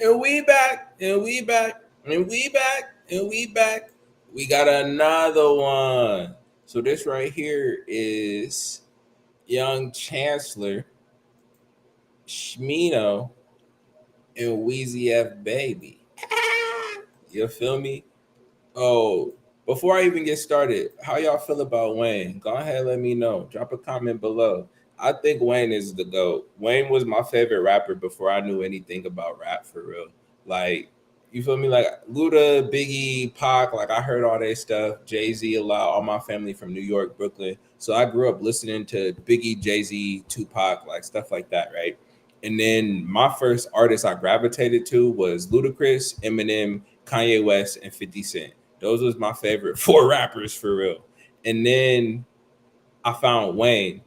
And we back, and we back, and we back, and we back. We got another one. So this right here is Young Chancellor, Smino, and Wheezy F Baby. You feel me? Oh, before I even get started, how y'all feel about Wayne? Go ahead, let me know. Drop a comment below. I think Wayne is the GOAT. Wayne was my favorite rapper before I knew anything about rap for real. Like, you feel me? Like Luda, Biggie, Pac, like I heard all their stuff. Jay-Z a lot, all my family from New York, Brooklyn. So I grew up listening to Biggie, Jay-Z, Tupac, like stuff like that, right? And then my first artist I gravitated to was Ludacris, Eminem, Kanye West, and 50 Cent. Those was my favorite four rappers for real. And then I found Wayne,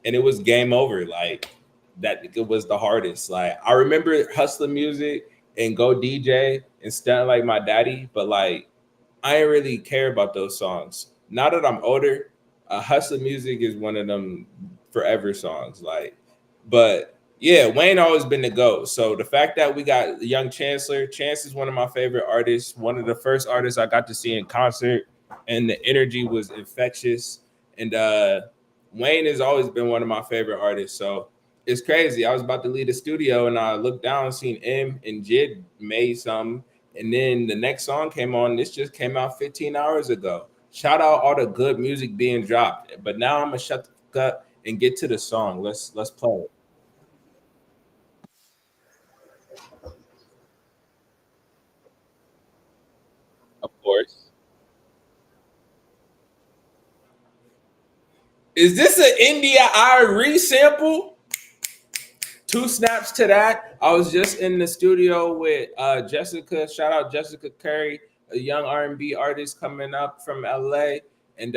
and it was game over. Like that, it was the hardest. Like I remember hustling music and go DJ and stuff like my daddy, but like I ain't really care about those songs. Now that I'm older, hustling music is one of them forever songs. Like, but yeah, Wayne always been the GOAT. So the fact that we got Young Chancellor, Chance is one of my favorite artists, one of the first artists I got to see in concert, and the energy was infectious. And Wayne has always been one of my favorite artists. So it's crazy. I was about to leave the studio and I looked down, seen M and Jid made some, and then the next song came on. This just came out 15 hours ago. Shout out all the good music being dropped. But now I'm gonna shut the fuck up and get to the song. Let's play it. Of course. Is this an India Irie sample? Two snaps to that. I was just in the studio with Jessica. Shout out Jessica Curry, a young R&B artist coming up from LA, and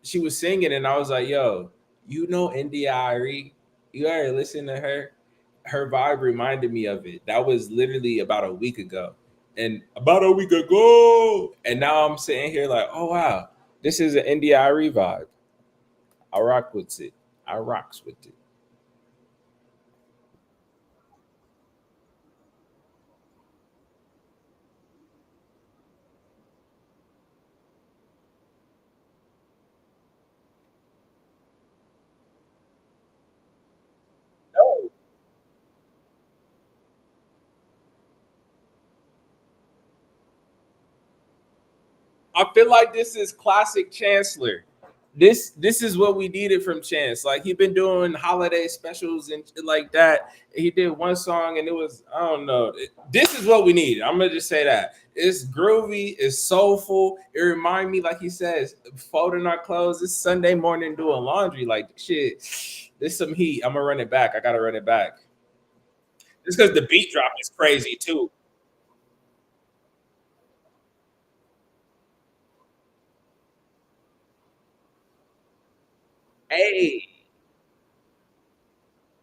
she was singing, and I was like, "Yo, you know India Ari? You already listen to her? Her vibe reminded me of it. That was literally about a week ago, and about a week ago, and now I'm sitting here like, oh wow, this is an India Ari vibe. I rock with it. I rocks with it. I feel like this is classic Chancellor. This is what we needed from Chance. Like he been doing holiday specials and shit like that. He did one song and it was I don't know. This is what we need. I'm gonna just say that it's groovy, it's soulful. It remind me, like he says, folding our clothes. It's Sunday morning doing laundry. Like shit, there's some heat. I'm gonna run it back. I gotta run it back. Just because the beat drop is crazy too. Hey,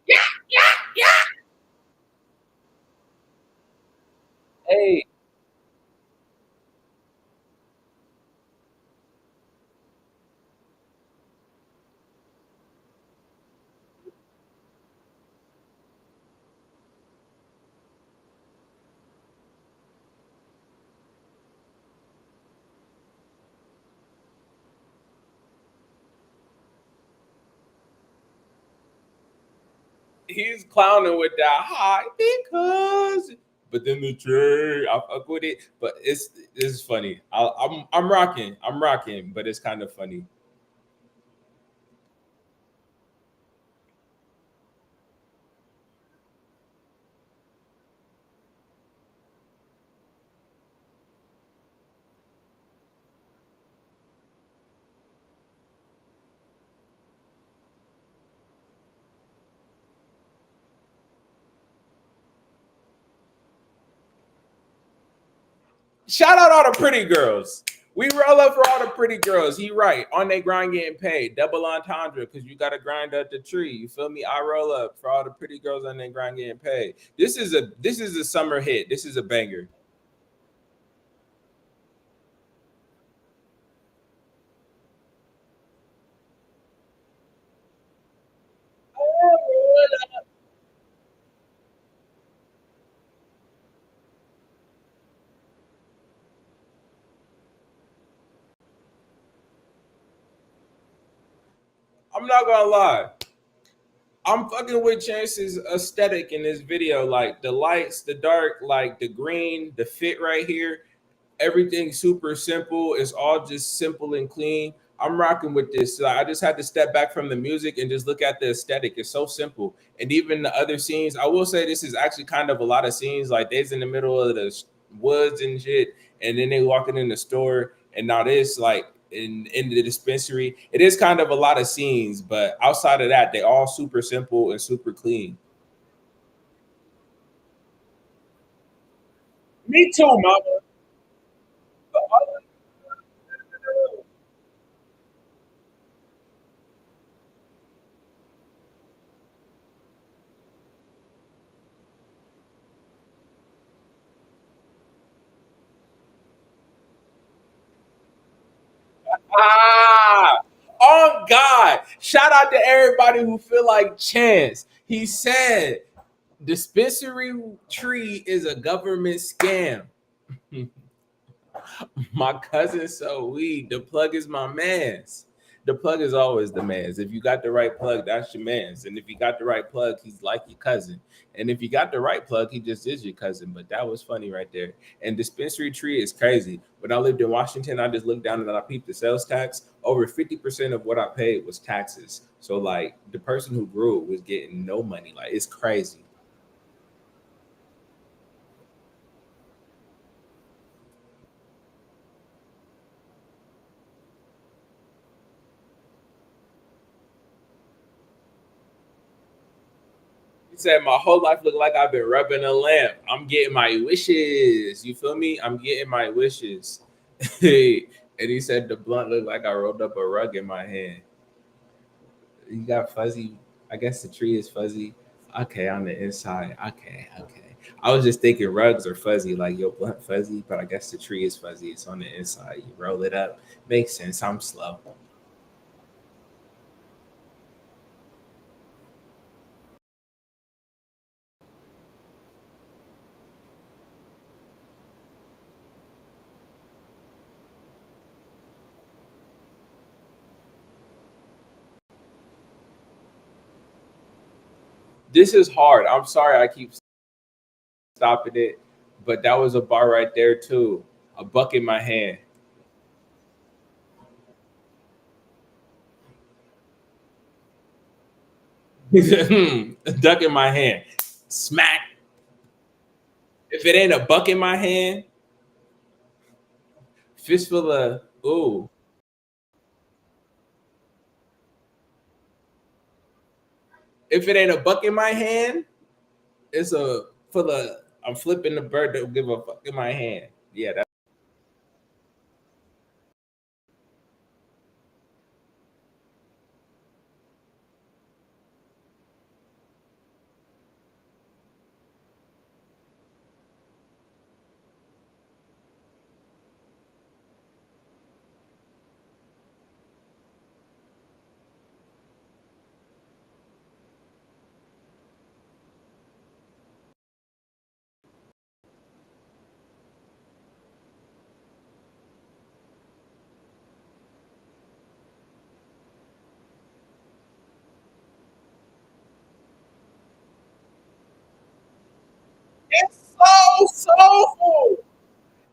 yeah, yeah, yeah. Hey, he's clowning with that high because, but then the trade, I fuck with it. But it's funny. I'm rocking, but it's kind of funny. Shout out all the pretty girls. We roll up for all the pretty girls. He right on they grind getting paid. Double entendre because you got to grind up the tree. You feel me? I roll up for all the pretty girls on their grind getting paid. This is a summer hit. This is a banger. I'm not gonna lie. I'm fucking with Chance's aesthetic in this video. Like the lights, the dark, like the green, the fit right here. Everything's super simple. It's all just simple and clean. I'm rocking with this. So I just had to step back from the music and just look at the aesthetic. It's so simple. And even the other scenes, I will say this is actually kind of a lot of scenes. Like they's in the middle of the woods and shit, and then they walking in the store, and now this like in the dispensary. It is kind of a lot of scenes, but outside of that, they all super simple and super clean. Me too, mama. Ah, on God. Shout out to everybody who feel like Chance. He said dispensary tree is a government scam. My cousin so weed. The plug is my man's. The plug is always the man's. If you got the right plug, that's your man's. And if you got the right plug, he's like your cousin. And if you got the right plug, he just is your cousin. But that was funny right there. And dispensary tree is crazy. When I lived in Washington, I just looked down and I peeped the sales tax. Over 50% of what I paid was taxes. So like the person who grew it was getting no money. Like it's crazy. He said, "My whole life look like I've been rubbing a lamp. I'm getting my wishes. You feel me? I'm getting my wishes." And he said, "The blunt looked like I rolled up a rug in my hand." You got fuzzy. I guess the tree is fuzzy. Okay, on the inside. Okay, okay. I was just thinking rugs are fuzzy, like your blunt fuzzy, but I guess the tree is fuzzy. It's on the inside. You roll it up. Makes sense. I'm slow. This is hard. I'm sorry I keep stopping it, but that was a bar right there too. A buck in my hand. He said, duck in my hand. Smack. If it ain't a buck in my hand, fistful of, ooh. If it ain't a buck in my hand, it's a full of, I'm flipping the bird that give a fuck in my hand. Yeah, that, it's so soulful.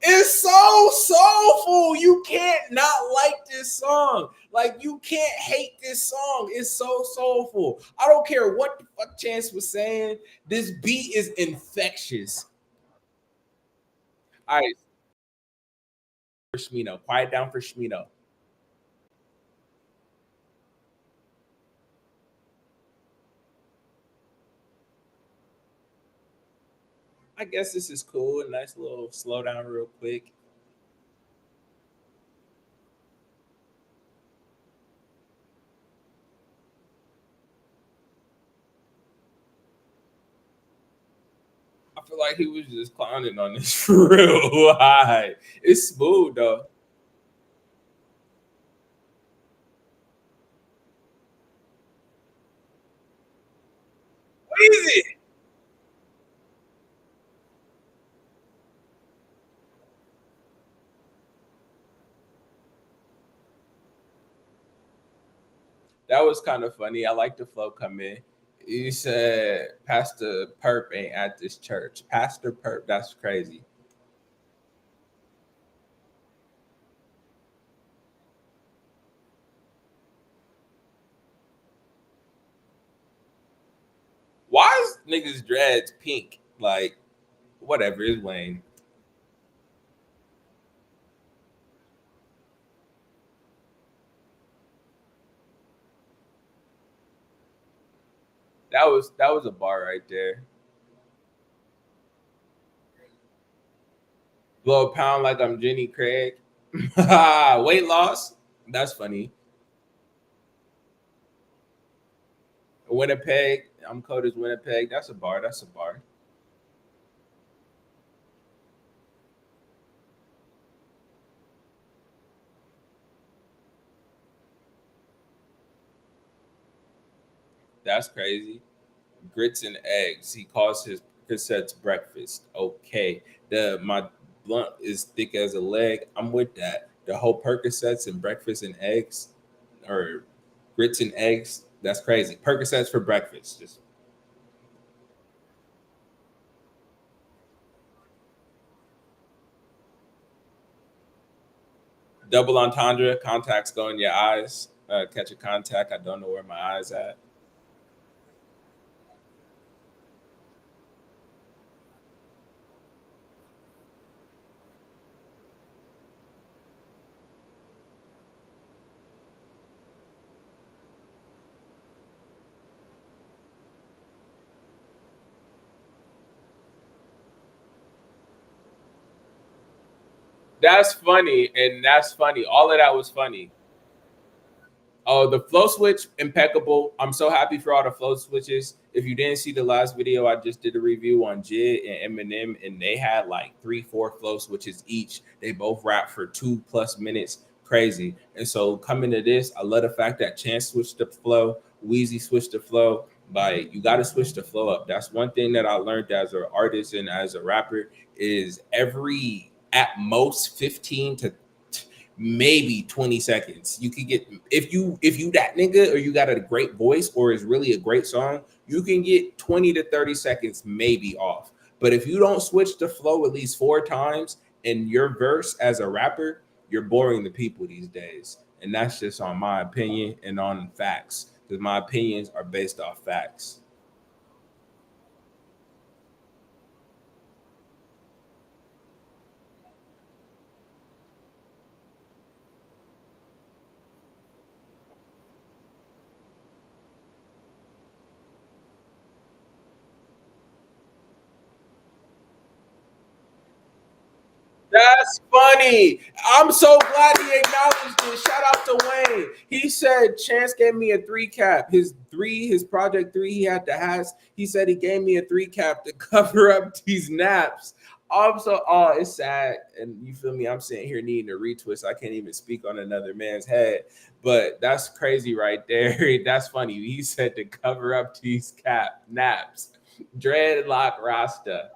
It's so soulful. You can't not like this song. Like you can't hate this song. It's so soulful. I don't care what the fuck Chance was saying. This beat is infectious. All right, for Smino. Quiet down for Smino. I guess this is cool. A nice little slow down real quick. I feel like he was just clowning on this for real high. It's smooth though. What is it? That was kind of funny. I like the flow come in. You said Pastor Perp ain't at this church. Pastor Perp, that's crazy. Why is niggas dreads pink? Like, whatever is Wayne. That was a bar right there. Blow a pound like I'm Jenny Craig. Weight loss. That's funny. Winnipeg. I'm cold as Winnipeg. That's a bar. That's a bar. That's crazy. Grits and eggs. He calls his cassettes breakfast. Okay. The my blunt is thick as a leg. I'm with that. The whole Percocets and breakfast and eggs, or grits and eggs. That's crazy. Percocets for breakfast. Just double entendre. Contacts go in your eyes. Catch a contact. I don't know where my eyes at. That's funny, and that's funny. All of that was funny. Oh, the flow switch impeccable. I'm so happy for all the flow switches. If you didn't see the last video, I just did a review on Jid and Eminem, and they had like 3, 4 flow switches each. They both rap for 2+ minutes. Crazy. And so coming to this, I love the fact that Chance switched the flow, Wheezy switched the flow. Like you got to switch the flow up. That's one thing that I learned as an artist and as a rapper is every at most 15 to maybe 20 seconds. You could get if you that nigga or you got a great voice or is really a great song, you can get 20 to 30 seconds maybe off. But if you don't switch the flow at least 4 times in your verse as a rapper, you're boring the people these days. And that's just on my opinion and on facts. Because my opinions are based off facts. That's funny. I'm so glad he acknowledged it. Shout out to Wayne. He said Chance gave me a 3 cap. His project three he had to has. He said he gave me a 3 cap to cover up these naps. I'm so it's sad. And you feel me? I'm sitting here needing a retwist. I can't even speak on another man's head. But that's crazy right there. That's funny. He said to cover up these cap naps. Dreadlock Rasta.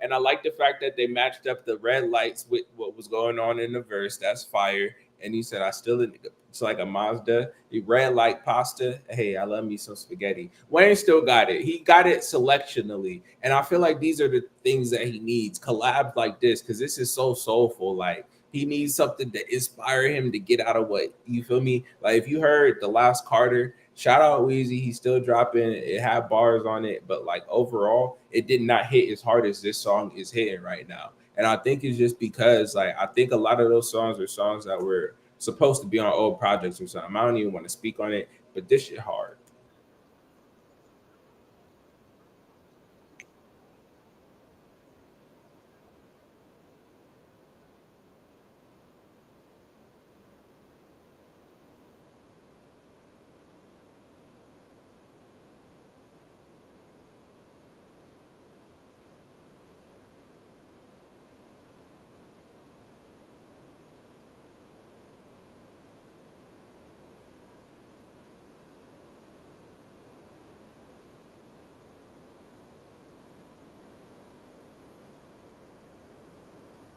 And I like the fact that they matched up the red lights with what was going on in the verse. That's fire. And he said, I still, it's like a Mazda. The red light pasta. Hey, I love me some spaghetti. Wayne still got it. He got it selectionally. And I feel like these are the things that he needs. Collabs like this, because this is so soulful. Like, he needs something to inspire him to get out of what you feel me. Like if you heard the last Carter, shout out Wheezy, he's still dropping. It had bars on it, but like overall, it did not hit as hard as this song is hitting right now. And I think it's just because like I think a lot of those songs are songs that were supposed to be on old projects or something. I don't even want to speak on it, but this shit hard.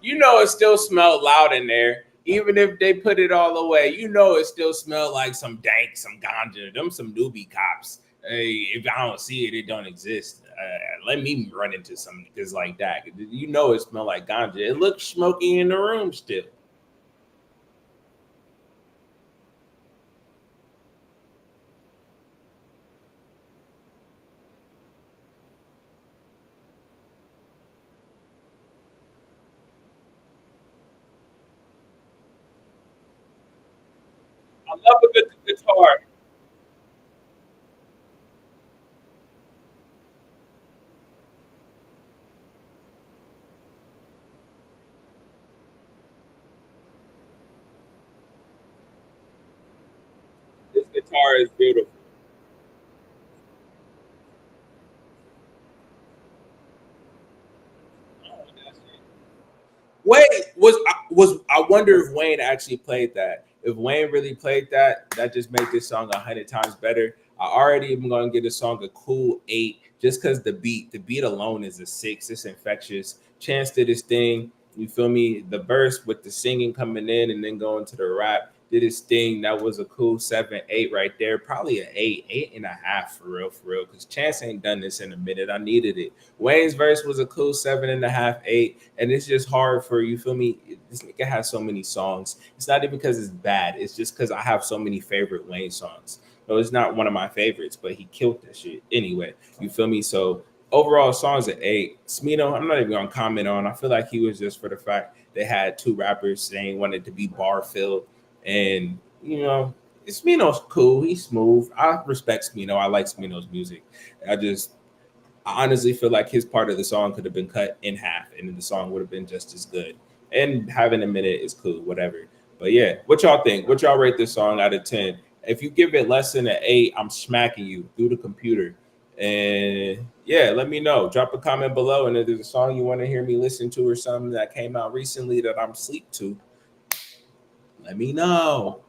You know it still smelled loud in there. Even if they put it all away, you know it still smelled like some dank, some ganja, them some newbie cops. Hey, if I don't see it, it don't exist. Let me run into some niggas like that. You know it smelled like ganja. It looks smoky in the room still. I love a good guitar. This guitar is beautiful. Oh, that's it. Wait, I wonder if Wayne actually played that. If Wayne really played that, that just made this song 100 times better. I already am gonna give the song a cool 8 just because the beat alone is a 6. It's infectious. Chance did his thing. You feel me? The verse with the singing coming in and then going to the rap did his thing. That was a cool 7, 8 right there. Probably an 8, 8.5 for real. Because Chance ain't done this in a minute. I needed it. Wayne's verse was a cool 7.5, 8, and it's just hard for you. Feel me? This nigga has so many songs. It's not even because it's bad. It's just because I have so many favorite Wayne songs. No, it's not one of my favorites, but he killed that shit anyway. You feel me? So overall, songs at 8. Smino, I'm not even gonna comment on. I feel like he was just for the fact they had two rappers saying wanted to be bar filled, and Smino's cool. He's smooth. I respect Smino. I like Smino's music. I honestly feel like his part of the song could have been cut in half and then the song would have been just as good. And having a minute is cool, whatever. But yeah, what y'all think? What y'all rate this song out of 10? If you give it less than an 8, I'm smacking you through the computer. And yeah, let me know. Drop a comment below. And if there's a song you want to hear me listen to or something that came out recently that I'm sleep to, let me know.